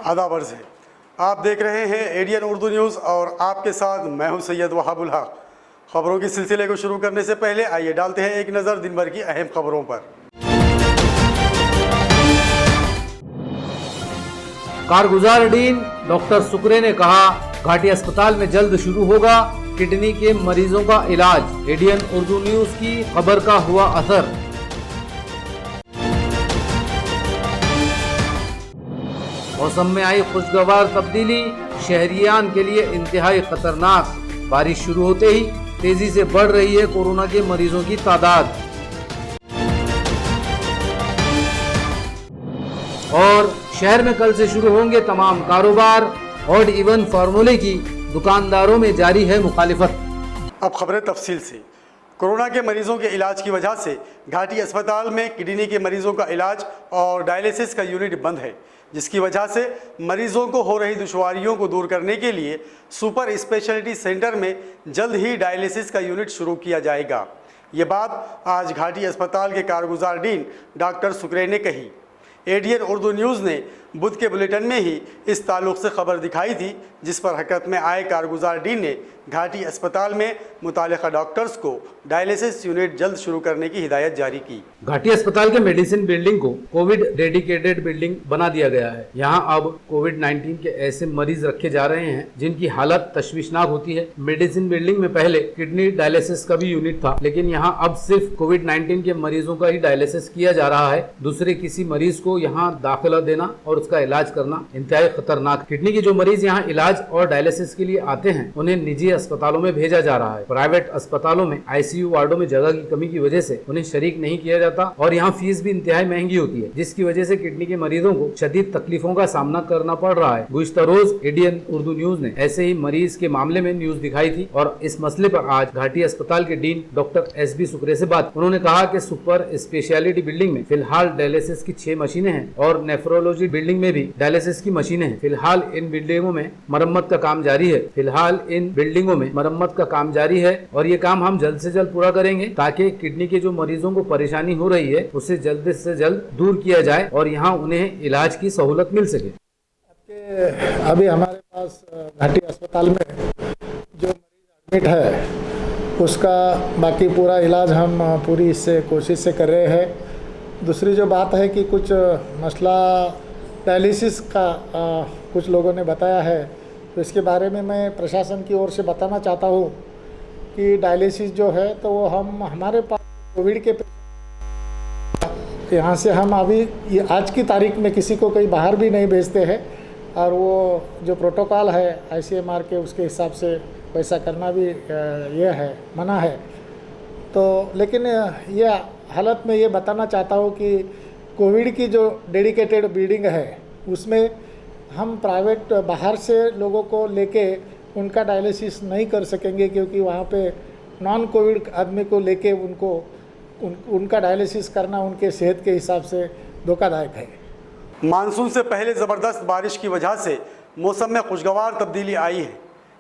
आदाब अर्ज़ है। आप देख रहे हैं एडियन उर्दू न्यूज़ और आपके साथ मैं हूं सैयद वहाबुल हक। खबरों के सिलसिले को शुरू करने से पहले आइए डालते हैं एक नज़र दिन भर की अहम खबरों पर। कारगुजार डीन डॉक्टर सुकरे ने कहा, घाटी अस्पताल में जल्द शुरू होगा किडनी के मरीजों का इलाज। एडियन उर्दू न्यूज़ की खबर का हुआ असर। मौसम में आई खुशगवार तब्दीली, शहरियान के लिए इंतहाई खतरनाक। बारिश शुरू होते ही तेजी से बढ़ रही है कोरोना के मरीजों की तादाद। और शहर में कल से शुरू होंगे तमाम कारोबार। ऑड इवन फार्मूले की दुकानदारों में जारी है मुखालिफत। अब खबरें तफसील से। कोरोना के मरीजों के इलाज की वजह से घाटी अस्पताल में किडनी के मरीजों का इलाज और डायलिसिस का यूनिट बंद है, जिसकी वजह से मरीजों को हो रही दुश्वारियों को दूर करने के लिए सुपर स्पेशलिटी सेंटर में जल्द ही डायलिसिस का यूनिट शुरू किया जाएगा। ये बात आज घाटी अस्पताल के कारगुजार डीन डॉक्टर सुकरे ने कही। एडियन उर्दू न्यूज़ ने बुध के बुलेटिन में ही इस ताल्लुक से खबर दिखाई थी, जिस पर हरकत में आए कारगुजार डीन ने घाटी अस्पताल में मुतालिका डॉक्टर्स को डायलिसिस यूनिट जल्द शुरू करने की हिदायत जारी की। घाटी अस्पताल के मेडिसिन बिल्डिंग को कोविड डेडिकेटेड बिल्डिंग बना दिया गया है। यहाँ अब कोविड-19 के ऐसे मरीज रखे जा रहे हैं जिनकी हालत तशवीशनाक होती है। मेडिसिन बिल्डिंग में पहले किडनी डायलिसिस का भी यूनिट था, लेकिन यहाँ अब सिर्फ कोविड-19 के मरीजों का ही डायलिसिस किया जा रहा है। दूसरे किसी मरीज को यहाँ दाखिला देना और उसका इलाज करना इंतहाई खतरनाक। किडनी के जो मरीज यहाँ इलाज और डायलिसिस के लिए आते हैं, उन्हें निजी अस्पतालों में भेजा जा रहा है। प्राइवेट अस्पतालों में आईसीयू वार्डों में जगह की कमी की वजह से उन्हें शरीक नहीं किया जाता और यहाँ फीस भी इंतहाई महंगी होती है, जिसकी वजह से किडनी के मरीजों को शदीद तकलीफों का सामना करना पड़ रहा है। गुज़िश्ता रोज एडियन उर्दू न्यूज ने ऐसे ही मरीज के मामले में न्यूज दिखाई थी और इस मसले पर आज घाटी अस्पताल के डीन डॉक्टर SB सुकरे से बात। उन्होंने कहा कि सुपर स्पेशलिटी बिल्डिंग में फिलहाल डायलिसिस की 6 मशीनें हैं और नेफ्रोलॉजी बिल्डिंग में भी डायलिसिस की मशीनें हैं। फिलहाल इन बिल्डिंगों में मरम्मत का काम जारी है और ये काम हम जल्द से जल्द पूरा करेंगे ताकि किडनी के जो मरीजों को परेशानी हो रही है उसे जल्द से जल्द दूर किया जाए और यहाँ उन्हें इलाज की सहूलत मिल सके। अभी हमारे पास घाटी अस्पताल में जो मरीज एडमिट है उसका बाकी पूरा इलाज हम पूरी इससे कोशिश से कर रहे हैं। दूसरी जो बात है कि कुछ मसला डायलिसिस का कुछ लोगों ने बताया है, तो इसके बारे में मैं प्रशासन की ओर से बताना चाहता हूँ कि डायलिसिस जो है तो वो हमारे पास कोविड के यहाँ से हम अभी आज की तारीख में किसी को कहीं बाहर भी नहीं भेजते हैं और वो जो प्रोटोकॉल है ICMR के उसके हिसाब से वैसा करना भी ये है, मना है। तो लेकिन ये हालत में ये बताना चाहता हूँ कि कोविड की जो डेडिकेटेड बिल्डिंग है उसमें हम प्राइवेट बाहर से लोगों को लेके उनका डायलिसिस नहीं कर सकेंगे, क्योंकि वहाँ पे नॉन कोविड आदमी को लेके उनका डायलिसिस करना उनके सेहत के हिसाब से धोखादायक है। मानसून से पहले ज़बरदस्त बारिश की वजह से मौसम में खुशगवार तब्दीली आई है।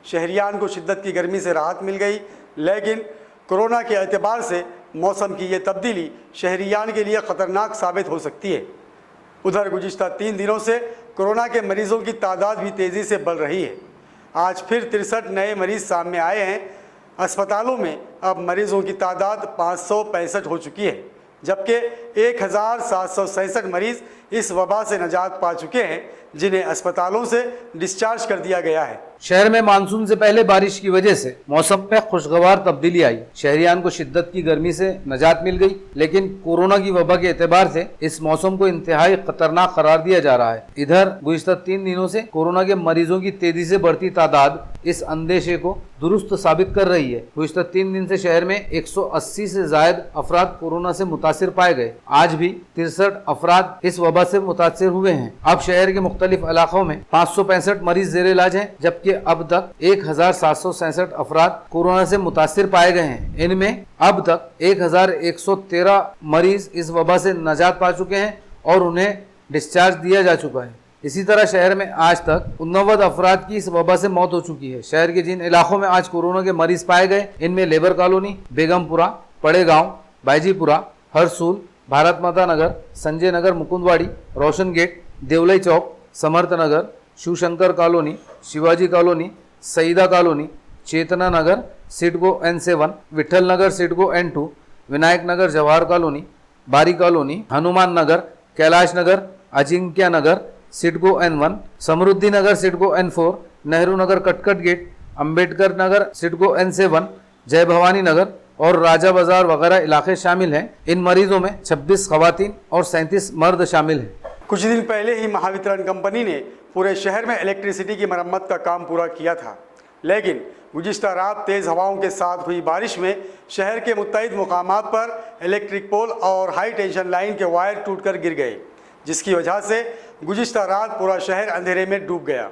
शहरियान को शिद्दत की गर्मी से राहत मिल गई, लेकिन कोरोना के एतबार से मौसम की ये तब्दीली शहरियान के लिए ख़तरनाक साबित हो सकती है। उधर गुज़िश्ता 3 दिनों से कोरोना के मरीज़ों की तादाद भी तेज़ी से बढ़ रही है। आज फिर 63 नए मरीज़ सामने आए हैं। अस्पतालों में अब मरीज़ों की तादाद 565 हो चुकी है, जबकि 1767 मरीज़ इस वबा से निजात पा चुके हैं, जिन्हें अस्पतालों से डिस्चार्ज कर दिया गया है। शहर में मानसून से पहले बारिश की वजह से मौसम में खुशगवार तब्दीली आई। शहरियान को शिद्दत की गर्मी से निजात मिल गई, लेकिन कोरोना की वबा के एतबार से इस मौसम को इंतहाई खतरनाक करार दिया जा रहा है। इधर गुज़िश्ता 3 दिनों से कोरोना के मरीजों की तेजी से बढ़ती तादाद इस अंदेशे को दुरुस्त साबित कर रही है। गुज़िश्ता 3 दिन से शहर में 180 से जायद अफराद कोरोना से मुतासिर पाए गए। आज भी 63 अफराद इस वबा से मुतासिर हुए हैं। अब शहर के मुख्तलिफ इलाकों में 565 मरीज जेर इलाज हैं, जबकि अब तक 1767 अफराद कोरोना से मुतासिर पाए गए हैं। इनमें अब तक 1113 मरीज इस वबा से निजात पा चुके हैं और उन्हें डिस्चार्ज दिया जा चुका है। इसी तरह शहर में आज तक 89 अफराद की इस वबा से मौत हो चुकी है। शहर के जिन इलाकों में आज कोरोना के मरीज पाए गए, इनमें labour colony, Begampura, Padegaon, Baijipura, Harsul, Bharat Mata Nagar, Sanjay Nagar, Mukundwadi, Roshan gate, Deolai chowk, Samarth Nagar, Shivshankar colony, Shivaji colony, Saeeda colony, Chetna Nagar, CIDCO N7, Vitthal Nagar CIDCO N2, Vinayak Nagar Jawahar colony, Bari colony, Hanuman Nagar, Kailash Nagar, Ajinkya Nagar, CIDCO N1, Samruddhi Nagar CIDCO N4, Nehru Nagar Katkat gate, Ambedkar Nagar CIDCO N7, जय भवानी नगर और राजा बाजार वगैरह इलाके शामिल हैं। इन मरीजों में 26 खवातीन और 37 मर्द शामिल हैं। कुछ दिन पहले ही महावितरण कंपनी ने पूरे शहर में इलेक्ट्रिसिटी की मरम्मत का काम पूरा किया था, लेकिन गुज़िश्ता रात तेज़ हवाओं के साथ हुई बारिश में शहर के मुत्तहिद मुकामात पर इलेक्ट्रिक पोल और हाई टेंशन लाइन के वायर टूटकर गिर गए, जिसकी वजह से गुज़िश्ता रात पूरा शहर अंधेरे में डूब गया।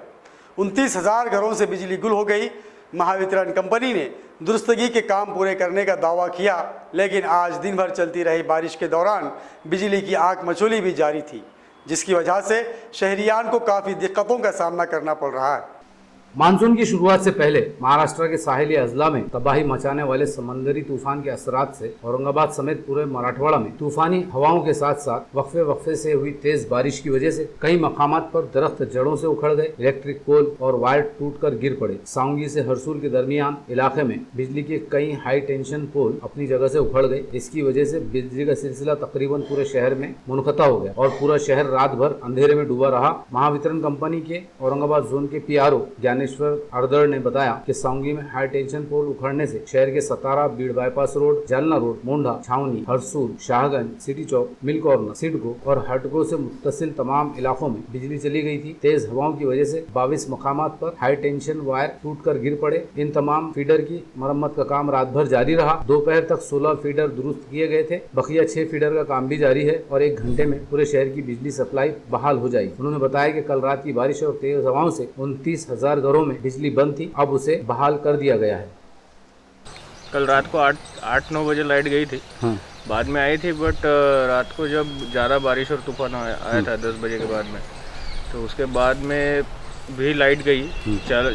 29,000 घरों से बिजली गुल हो गई। महावितरण कंपनी ने दुरुस्तगी के काम पूरे करने का दावा किया, लेकिन आज दिन भर चलती रही बारिश के दौरान बिजली की आंख मचोली भी जारी थी, जिसकी वजह से शहरियान को काफ़ी दिक्कतों का सामना करना पड़ रहा है। मानसून की शुरुआत से पहले महाराष्ट्र के साहिली अजला में तबाही मचाने वाले समंदरी तूफान के असरात से औरंगाबाद समेत पूरे मराठवाड़ा में तूफानी हवाओं के साथ साथ वक्फे से हुई तेज बारिश की वजह से कई मकामात पर दरख्त जड़ों से उखड़ गए, इलेक्ट्रिक पोल और वायर टूटकर गिर पड़े। साउंगी से हरसूल के दरमियान इलाके में बिजली के कई हाई टेंशन पोल अपनी जगह से उखड़ गए। इसकी वजह से बिजली का सिलसिला तकरीबन पूरे शहर में मुनक़ता हो गया और पूरा शहर रात भर अंधेरे में डूबा रहा। महावितरण कंपनी के औरंगाबाद जोन के PRO ज्ञानेश्वर अरदड़ ने बताया कि साउंगी में हाई टेंशन पोल उखड़ने से शहर के Satara, Beed bypass road, Jalna road, Mondha, Chhawni, Harsul, Shahganj, city chowk, mill corner, CIDCO और हटको से मुत्तसिल तमाम इलाकों में बिजली चली गई थी। तेज हवाओं की वजह से 22 मकामात पर हाई टेंशन वायर टूटकर गिर पड़े। इन तमाम फीडर की मरम्मत का काम रात भर जारी रहा। दोपहर तक 16 फीडर दुरुस्त किए गए थे। बकिया 6 फीडर का काम भी जारी है और 1 घंटे में पूरे शहर की बिजली सप्लाई बहाल हो जाएगी। उन्होंने बताया कि कल रात की बारिश और तेज हवाओं से 29,000 घरों में बिजली बंद थी, अब उसे बहाल कर दिया गया है। कल रात को 8-9 बजे लाइट गई थी। बाद में आई थी, बट रात को जब ज़्यादा बारिश और तूफान आया था 10 बजे के बाद में, तो उसके बाद में भी लाइट गई।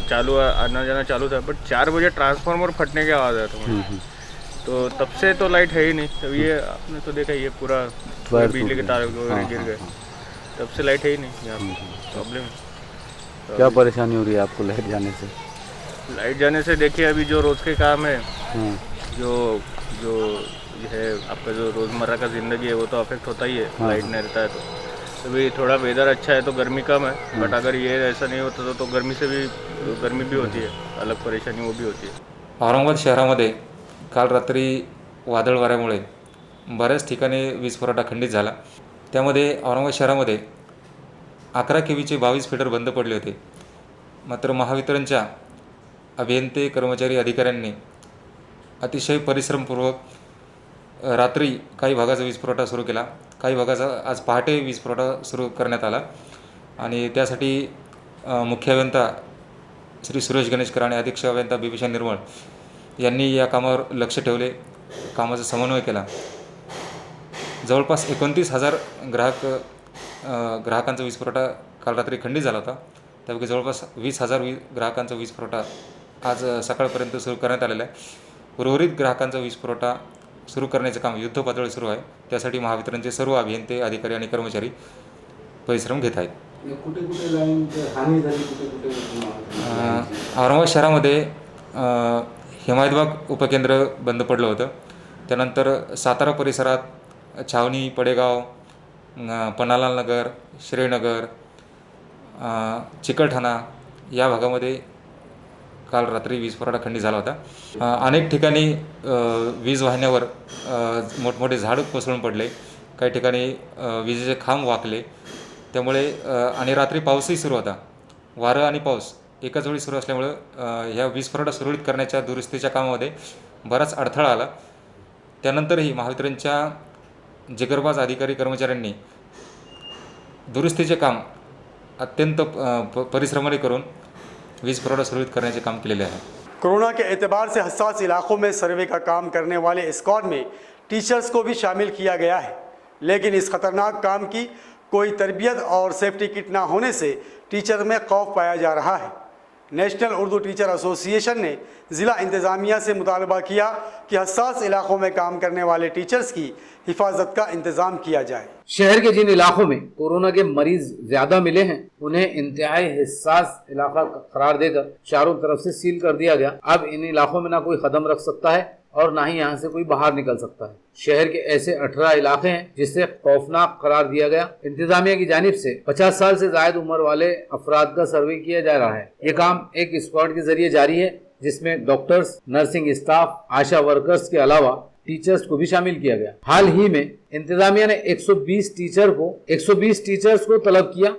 चालू आना जाना चालू था, बट 4 बजे ट्रांसफार्मर फटने की आवाज़ आया था। तो तब से तो लाइट है ही नहीं। तब ये आपने तो देखा, ये पूरा बिजली के तार गिर गए, तब से लाइट है ही नहीं। यहाँ प्रॉब्लम क्या परेशानी हो रही है आपको लाइट जाने से? लाइट जाने से देखिए, अभी जो रोज़ के काम है, जो है आपका जो रोज़मर्रा का ज़िंदगी है, वो तो अफेक्ट होता ही है। लाइट नहीं रहता है तो अभी थोड़ा वेदर अच्छा है तो गर्मी कम है, बट अगर ये ऐसा नहीं होता तो गर्मी भी होती है, अलग परेशानी वो भी होती है। औरंगाबाद शहरामध्ये काल रात्री वादळ वाऱ्यामुळे बऱ्याच ठिकाणी वीज पुरवठा खंडित झाला। त्यामध्ये औरंगाबाद शहरामध्ये 11 kVचे 22 फीडर बंद पडले होते। मात्र महावितरणच्या अभियंते, कर्मचारी, अधिकाऱ्यांनी अतिशय परिश्रमपूर्वक रात्री काही भागाचा वीज पुरवठा सुरू केला, काही भागाचा आज पहाटे वीज पुरवठा सुरू करण्यात आला आणि त्यासाठी मुख्य अभियंता श्री सुरेश गणेशकर आणि अधीक्षक अभियंता बिभीषण निर्मळ यांनी या कामावर लक्ष ठेवले, कामाचा समन्वय केला। जवळपास 29,000 ग्राहकांचा वीज पुरवठा काल रात्री खंडित झाला होता। त्यापैकी जवळपास 20,000 ग्राहकांचा वीज पुरवठा आज सकाळपर्यंत सुरू करण्यात आलेला आहे। उर्वरित ग्राहकांचा वीज पुरवठा सुरू करण्याचे काम युद्धपातळीवर सुरू आहे। त्यासाठी महावितरणचे सर्व अभियंते, अधिकारी आणि कर्मचारी परिश्रम घेत आहेत। कुठे लाईन हानी झाली, कुठे औरंगाबाद शहरामध्ये हिमायतबाग उपकेंद्र बंद पडलं होतं। त्यानंतर सातारा परिसरात छावनी, पडेगाव, पन्नालाल नगर, श्रीनगर, चिकलठाणा या भागामध्ये काल रात्री वीज पुरवठा खंडित झाला होता। अनेक ठिकाणी वीज वाहिन्यावर मोठमोठे झाड कोसळून पडले, काही ठिकाणी विजेचे खांब वाकले। त्यामुळे आणि रात्री पाऊसही सुरू होता। वारं आणि पाऊस एकाच वेळी सुरू असल्यामुळे ह्या वीज पुरवठा सुरळीत करण्याच्या दुरुस्तीच्या कामामध्ये बराच अडथळा आला। त्यानंतरही महावितरणच्या जिगरबाज अधिकारी कर्मचाऱ्यांनी दुरुस्तीचे काम अत्यंत परिश्रमाने करून वीज पुरवठा सुरळीत करण्याचे काम केलेले आहे। कोरोना के एतबार से हसास इलाकों में सर्वे का काम करने वाले स्क्वाड में टीचर्स को भी शामिल किया गया है, लेकिन इस खतरनाक काम की कोई तरबियत और सेफ्टी किट ना होने से टीचर में खौफ पाया जा रहा है। नेशनल उर्दू टीचर एसोसिएशन ने ज़िला इंतज़ामिया से मुतालबा किया कि हसास इलाकों में काम करने वाले टीचर्स की हिफाजत का इंतज़ाम किया जाए। शहर के जिन इलाकों में कोरोना के मरीज ज्यादा मिले हैं उन्हें इंतहाई हिस्सास इलाका करार देकर चारों तरफ से सील कर दिया गया। अब इन इलाकों में ना कोई कदम रख सकता है और ना ही यहाँ से कोई बाहर निकल सकता है। शहर के ऐसे 18 इलाके हैं जिसे खौफनाक करार दिया गया। इंतजामिया की जानिब से 50 साल से ज्यादा उम्र वाले अफराद का सर्वे किया जा रहा है। ये काम एक स्क्वाड के जरिए जारी है जिसमें डॉक्टर्स, नर्सिंग स्टाफ, आशा वर्कर्स के अलावा टीचर्स को भी शामिल किया गया। हाल ही में इंतजामिया ने 120 टीचर्स को तलब किया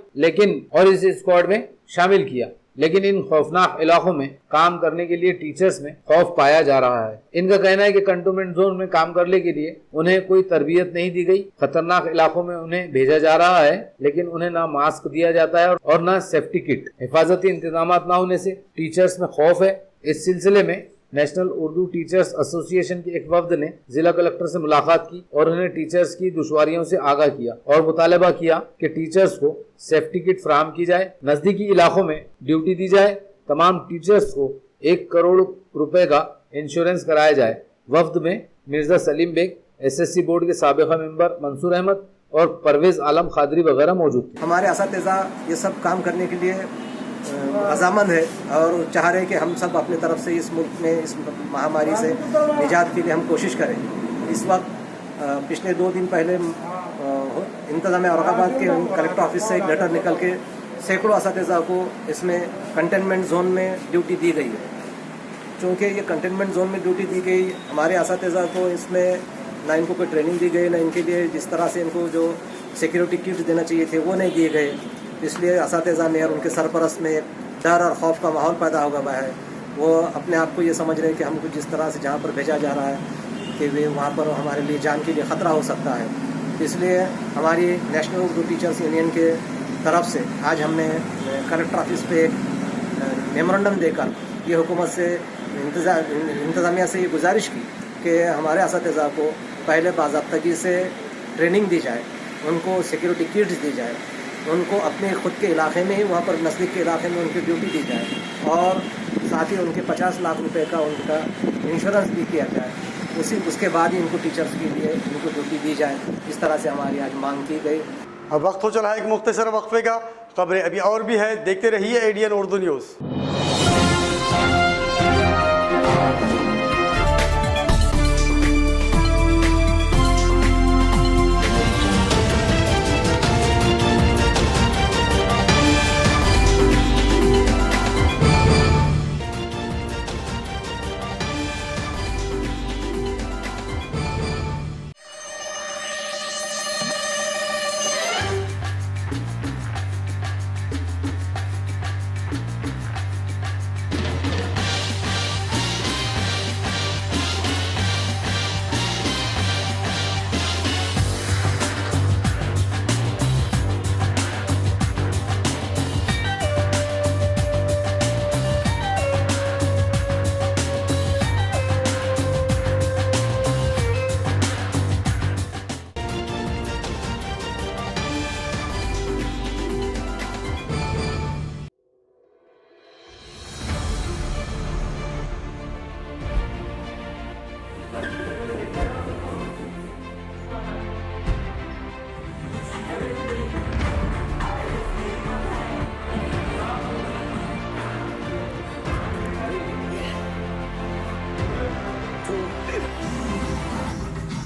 और इस स्क्वाड में शामिल किया, लेकिन इन खौफनाक इलाकों में काम करने के लिए टीचर्स में खौफ पाया जा रहा है। इनका कहना है कि कंटेनमेंट जोन में काम करने के लिए उन्हें कोई तरबियत नहीं दी गई। खतरनाक इलाकों में उन्हें भेजा जा रहा है, लेकिन उन्हें ना मास्क दिया जाता है और ना सेफ्टी किट। हिफाजती इंतजाम ना होने से टीचर्स में खौफ है। इस सिलसिले में नेशनल उर्दू टीचर्स एसोसिएशन के एक वफ्द ने जिला कलेक्टर से मुलाकात की और उन्हें टीचर्स की दुश्वारियों से आगाह किया और मुतालबा किया कि टीचर्स को सेफ्टी किट फराहम की जाए, नजदीकी इलाकों में ड्यूटी दी जाए, तमाम टीचर्स को 1 करोड़ रुपए का इंश्योरेंस कराया जाए। वफ्द में मिर्जा सलीम बेग, SSC बोर्ड के साबिका मेंबर मंसूर अहमद और परवेज आलम खादरी वगैरह मौजूद थे। हमारे असातिज़ा ये सब काम करने के लिए रजामंद है और चाह रहे हैं कि हम सब अपनी तरफ से इस मुल्क में इस महामारी से निजात के लिए हम कोशिश करें। इस वक्त पिछले 2 दिन पहले इंतज़ामिया औरंगाबाद के कलेक्टर ऑफिस से एक लेटर निकल के सैकड़ों असातिज़ा को इसमें कंटेनमेंट जोन में ड्यूटी दी गई है। चूँकि ये कंटेनमेंट जोन में ड्यूटी दी गई, हमारे असातिज़ा को इसमें ना इनको कोई ट्रेनिंग दी गई, ना इनके लिए जिस तरह से इनको जो सिक्योरिटी किट्स देना चाहिए थे वो नहीं दिए गए। इसलिए असातिज़ा में और उनके सरपरस्त में डर और खौफ का माहौल पैदा हो गया है। वो अपने आप को ये समझ रहे हैं कि हमको जिस तरह से जहाँ पर भेजा जा रहा है कि वे वहाँ पर हमारे लिए जान के लिए ख़तरा हो सकता है। इसलिए हमारी नेशनल उर्दू टीचर्स यूनियन के तरफ से आज हमने कलेक्टर ऑफिस पे एक मेमोरेंडम देकर ये हुकूमत से इंतज़ामिया से ये गुजारिश की कि हमारे असातिज़ा को पहले बाज़ाब्तगी से ट्रेनिंग दी जाए, उनको सिक्योरिटी किट्स दी जाए, उनको अपने ख़ुद के इलाके में ही वहाँ पर नज़दीक के इलाके में उनकी ड्यूटी दी जाए और साथ ही उनके 50 लाख रुपए का उनका इंश्योरेंस भी किया जाए। उसके बाद ही इनको टीचर्स के लिए उनको ड्यूटी दी जाए। इस तरह से हमारी आज मांग की गई। अब वक्त हो चला है एक मुख्तसर वक्फे का। खबरें अभी और भी है, देखते रहिए ADN उर्दू न्यूज़।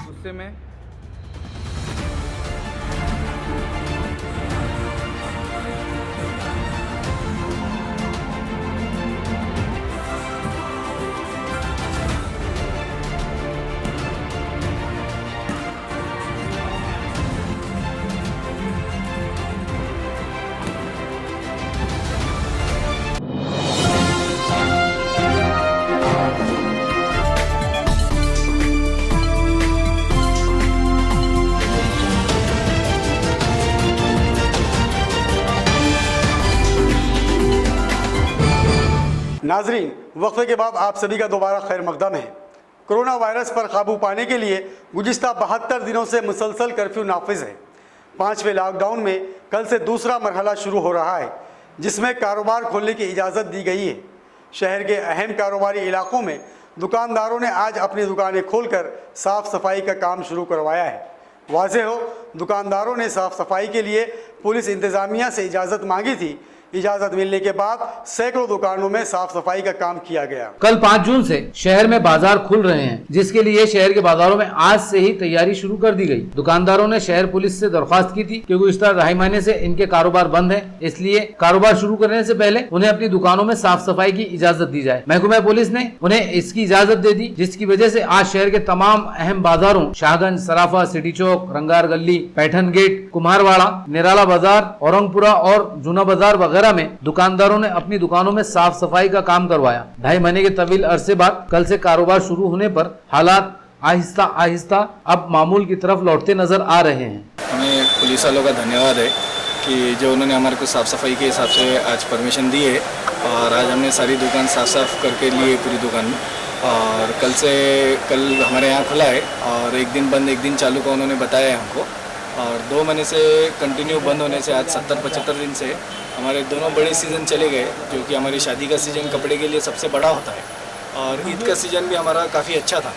गुस्से में नाजरीन, वक्फे के बाद आप सभी का दोबारा खैर मकदम है। कोरोना वायरस पर काबू पाने के लिए गुज़िश्ता 72 दिनों से मुसलसल कर्फ्यू नाफिज है। 5वें लॉकडाउन में कल से दूसरा मरहला शुरू हो रहा है। जिसमें कारोबार खोलने की इजाज़त दी गई है। शहर के अहम कारोबारी इलाकों में दुकानदारों ने आज अपनी दुकानें खोलकर साफ सफाई का काम शुरू करवाया है। वाज़ेह हो, दुकानदारों ने साफ सफाई के लिए पुलिस इंतज़ामिया से इजाज़त मांगी थी। इजाज़त मिलने के बाद सैकड़ों दुकानों में साफ सफाई का काम किया गया। कल 5 जून से शहर में बाजार खुल रहे हैं, जिसके लिए शहर के बाजारों में आज से ही तैयारी शुरू कर दी गई। दुकानदारों ने शहर पुलिस से दरख्वास्त की थी कि गुज़िश्ता 2.5 महीने से इनके कारोबार बंद है, इसलिए कारोबार शुरू करने से पहले उन्हें अपनी दुकानों में साफ सफाई की इजाजत दी जाए। महकमा पुलिस ने उन्हें इसकी इजाजत दे दी, जिसकी वजह से आज शहर के तमाम अहम बाजारों शाहगंज, सराफा, सिटी चौक, रंगार गली, पैठन गेट, कुम्हारवाड़ा, निराला बाजार, औरंगपुरा और जूना बाजार वगैरह में दुकानदारों ने अपनी दुकानों में साफ सफाई का काम करवाया। 2.5 महीने के तवील अरसे बाद कल से कारोबार शुरू होने पर हालात आहिस्ता आहिस्ता अब मामूल की तरफ लौटते नजर आ रहे हैं। हमें पुलिस वालों का धन्यवाद है कि जो उन्होंने हमारे को साफ़ सफाई के हिसाब से आज परमिशन दी है और आज हमने सारी दुकान साफ करके ली है पूरी दुकान में। और कल हमारे यहाँ खुला है और एक दिन बंद एक दिन चालू का उन्होंने बताया है हमको। और 2 महीने से कंटिन्यू बंद होने से आज 70-75 दिन से हमारे दोनों बड़े सीज़न चले गए, जो कि हमारी शादी का सीज़न कपड़े के लिए सबसे बड़ा होता है और ईद का सीज़न भी हमारा काफ़ी अच्छा था।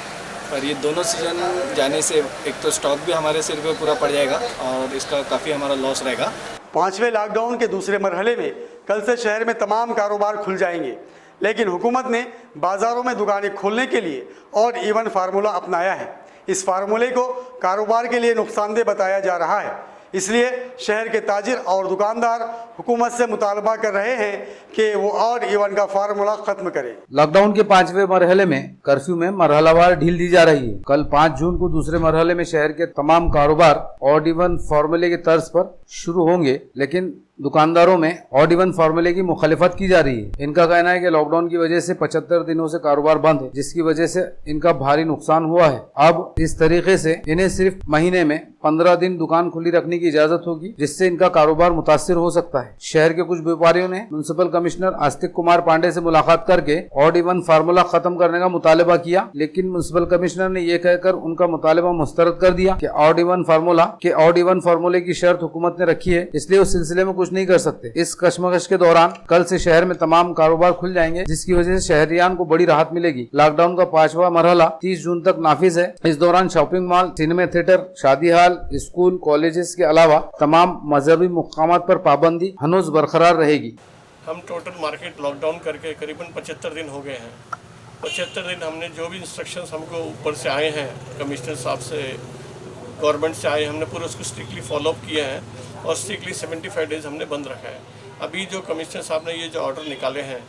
पर ये दोनों सीज़न जाने से एक तो स्टॉक भी हमारे सिर पे पूरा पड़ जाएगा और इसका काफ़ी हमारा लॉस रहेगा। 5वें लॉकडाउन के दूसरे मरहले में कल से शहर में तमाम कारोबार खुल जाएंगे, लेकिन हुकूमत ने बाज़ारों में दुकानें खोलने के लिए और इवन फार्मूला अपनाया है। इस फार्मूले को कारोबार के लिए नुकसानदेह बताया जा रहा है, इसलिए शहर के ताजिर और दुकानदार हुकूमत से मुतालबा कर रहे हैं कि वो और इवन का फार्मूला खत्म करे। लॉकडाउन के 5वें मरहले में कर्फ्यू में मरहलावार ढील दी जा रही है। कल 5 जून को दूसरे मरहले में शहर के तमाम कारोबार ऑड इवन फार्मूले की तर्ज पर शुरू होंगे, लेकिन दुकानदारों में ऑड इवन फार्मूले की मुखालिफत की जा रही है। इनका कहना है कि लॉकडाउन की वजह से 75 दिनों से कारोबार बंद है, जिसकी वजह से इनका भारी नुकसान हुआ है। अब इस तरीके से इन्हें सिर्फ महीने में 15 दिन दुकान खुली रखने की इजाजत होगी, जिससे इनका कारोबार मुतासिर हो सकता है। शहर के कुछ व्यापारियों ने म्युनिसिपल कमिश्नर आस्तिक कुमार पांडे से मुलाकात करके ऑड इवन फार्मूला खत्म करने का मुतालबा किया, लेकिन म्युनिसिपल कमिश्नर ने यह कहकर उनका मुतालबा मुस्तरद कर दिया कि ऑड इवन फार्मूले की शर्त हुकूमत ने रखी है, इसलिए उस सिलसिले में कुछ नहीं कर सकते। इस कशमकश के दौरान कल से शहर में तमाम कारोबार खुल जाएंगे, जिसकी वजह से शहरियान को बड़ी राहत मिलेगी। लॉकडाउन का 5वां मरहला 30 जून तक नाफिज है। इस दौरान शॉपिंग मॉल, सिनेमा थिएटर, शादी हाल, स्कूल, कॉलेजेस के अलावा तमाम मजहबी मुकामात पर पाबंदी हनूज बरकरार रहेगी। हम टोटल मार्केट लॉकडाउन करके करीबन 75 दिन हो गए हैं। 75 दिन हमने जो भी इंस्ट्रक्शंस हमको ऊपर से आए हैं, कमिश्नर साहब से, गवर्नमेंट से आए, हमने पूरा उसको स्ट्रिक्टली फॉलोअप किया है और स्ट्रिक्टली 75 डेज़ हमने बंद रखा है। अभी जो कमिश्नर साहब ने ये जो ऑर्डर निकाले हैं,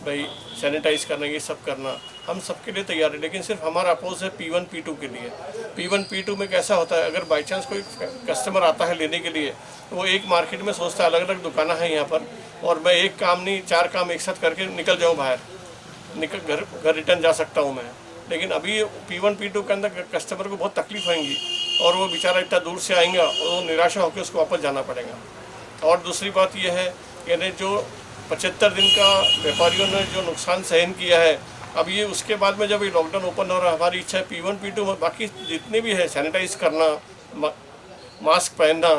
भाई सैनिटाइज करना, ये सब करना, हम सबके लिए तैयार है, लेकिन सिर्फ हमारा अपोज है P1 P2 के लिए। P1 P2 में कैसा होता है, अगर बाई चांस कोई कस्टमर आता है लेने के लिए, तो वो एक मार्केट में सोचता है अलग अलग दुकानें हैं यहाँ पर, और मैं एक काम नहीं 4 काम एक साथ करके निकल जाऊँ बाहर, घर रिटर्न जा सकता हूँ मैं। लेकिन अभी P1 P2 के अंदर कस्टमर को बहुत तकलीफ होंगी और वो बेचारा इतना दूर से आएगा और वो निराशा होकर उसको वापस जाना पड़ेगा। और दूसरी बात यह है कि जो 75 दिन का व्यापारियों ने जो नुकसान सहन किया है, अब ये उसके बाद में जब ये लॉकडाउन ओपन हो रहा है, हमारी इच्छा है P1 P2 में बाकी जितने भी है, सैनिटाइज करना, मास्क पहनना,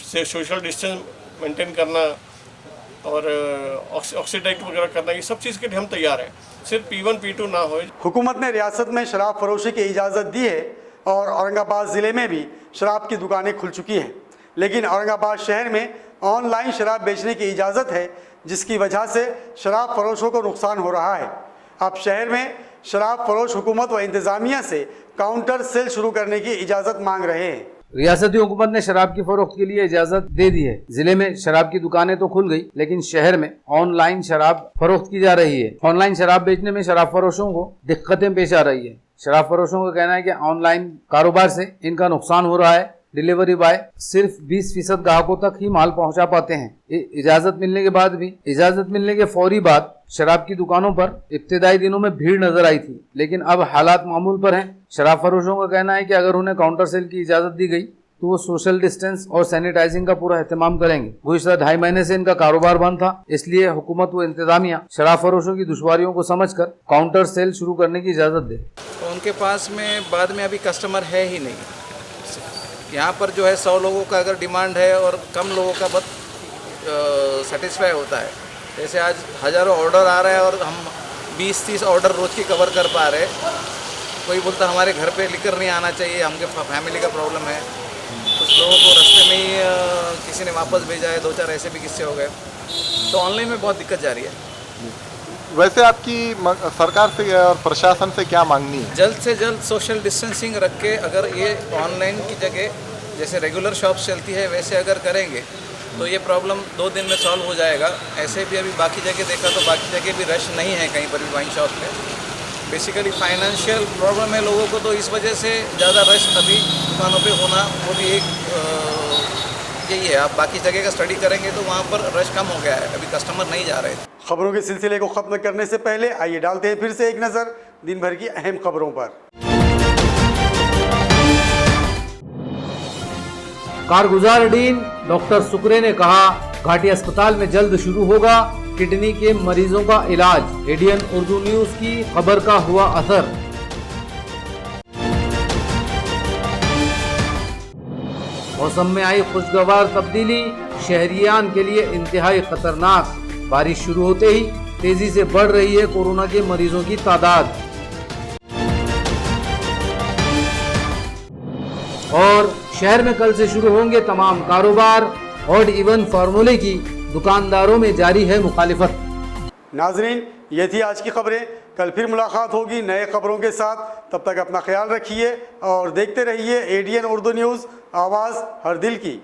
सोशल डिस्टेंस मेंटेन करना और ऑक्सीडाइट वगैरह करना, ये सब चीज़ के लिए हम तैयार हैं, सिर्फ P1 P2 ना हो। हुकूमत ने रियासत में शराब फरोशी की इजाज़त दी है और औरंगाबाद ज़िले में भी शराब की दुकानें खुल चुकी हैं, लेकिन औरंगाबाद शहर में ऑनलाइन शराब बेचने की इजाज़त है, जिसकी वजह से शराब फरोशों को नुकसान हो रहा है। अब शहर में शराब फरोश हुकूमत व इंतज़ामिया से काउंटर सेल शुरू करने की इजाज़त मांग रहे हैं। रियासती हुकूमत ने शराब की फरोख्त के लिए इजाजत दे दी है। जिले में शराब की दुकानें तो खुल गई, लेकिन शहर में ऑनलाइन शराब फरोख्त की जा रही है। ऑनलाइन शराब बेचने में शराब फरोशों को दिक्कतें पेश आ रही है। शराब फरोशों का कहना है कि ऑनलाइन कारोबार से इनका नुकसान हो रहा है। डिलीवरी बॉय सिर्फ 20% ग्राहकों तक ही माल पहुंचा पाते हैं। इजाजत मिलने के फौरी बाद शराब की दुकानों पर इब्तिदाई दिनों में भीड़ नजर आई थी, लेकिन अब हालात मामूल पर हैं। शराब फरोशों का कहना है कि अगर उन्हें काउंटर सेल की इजाजत दी गई तो वो सोशल डिस्टेंस और सैनिटाइजिंग का पूरा एहतमाम करेंगे। गुज़िश्ता 2.5 महीने से इनका कारोबार बंद था, इसलिए हुकूमत व इंतजामिया शराब फरोशों की दुश्वारियों को समझकर काउंटर सेल शुरू करने की इजाज़त दे। तो उनके पास में बाद में अभी कस्टमर है ही नहीं। यहाँ पर जो है 100 लोगों का अगर डिमांड है और कम लोगों का सेटिस्फाई होता है। जैसे आज हज़ारों ऑर्डर आ रहे हैं और हम 20-30 ऑर्डर रोज़ की कवर कर पा रहे। कोई बोलता हमारे घर पे लिकर नहीं आना चाहिए, हमके फैमिली का प्रॉब्लम है। कुछ लोगों को रास्ते में ही किसी ने वापस भेजा है, 2-4 ऐसे भी किस्से हो गए। तो ऑनलाइन में बहुत दिक्कत जा रही है। वैसे आपकी सरकार से और प्रशासन से क्या मांगनी है? जल्द से जल्द सोशल डिस्टेंसिंग रख के अगर ये ऑनलाइन की जगह जैसे रेगुलर शॉप्स चलती है वैसे अगर करेंगे तो ये प्रॉब्लम 2 दिन में सॉल्व हो जाएगा। ऐसे भी अभी बाकी जगह देखा तो बाकी जगह भी रश नहीं है कहीं पर भी वाइन शॉप में। बेसिकली फाइनेंशियल प्रॉब्लम है लोगों को, तो इस वजह से ज़्यादा रश अभी दुकानों पे होना वो भी एक यही है। आप बाकी जगह का स्टडी करेंगे तो वहाँ पर रश कम हो गया है, अभी कस्टमर नहीं जा रहे। खबरों के सिलसिले को ख़त्म करने से पहले आइए डालते हैं फिर से एक नज़र दिन भर की अहम खबरों पर। कारगुजार डीन डॉक्टर सुकरे ने कहा, घाटी अस्पताल में जल्द शुरू होगा किडनी के मरीजों का इलाज। एडीएन उर्दू न्यूज की खबर का हुआ असर। मौसम में आई खुशगवार तब्दीली, शहरियान के लिए इंतहाई खतरनाक। बारिश शुरू होते ही तेजी से बढ़ रही है कोरोना के मरीजों की तादाद। और शहर में कल से शुरू होंगे तमाम कारोबार। ऑड इवन फार्मूले की दुकानदारों में जारी है मुखालिफत। नाजरीन, ये थी आज की खबरें। कल फिर मुलाकात होगी नए खबरों के साथ। तब तक अपना ख्याल रखिए और देखते रहिए एडीएन उर्दू न्यूज़, आवाज़ हर दिल की।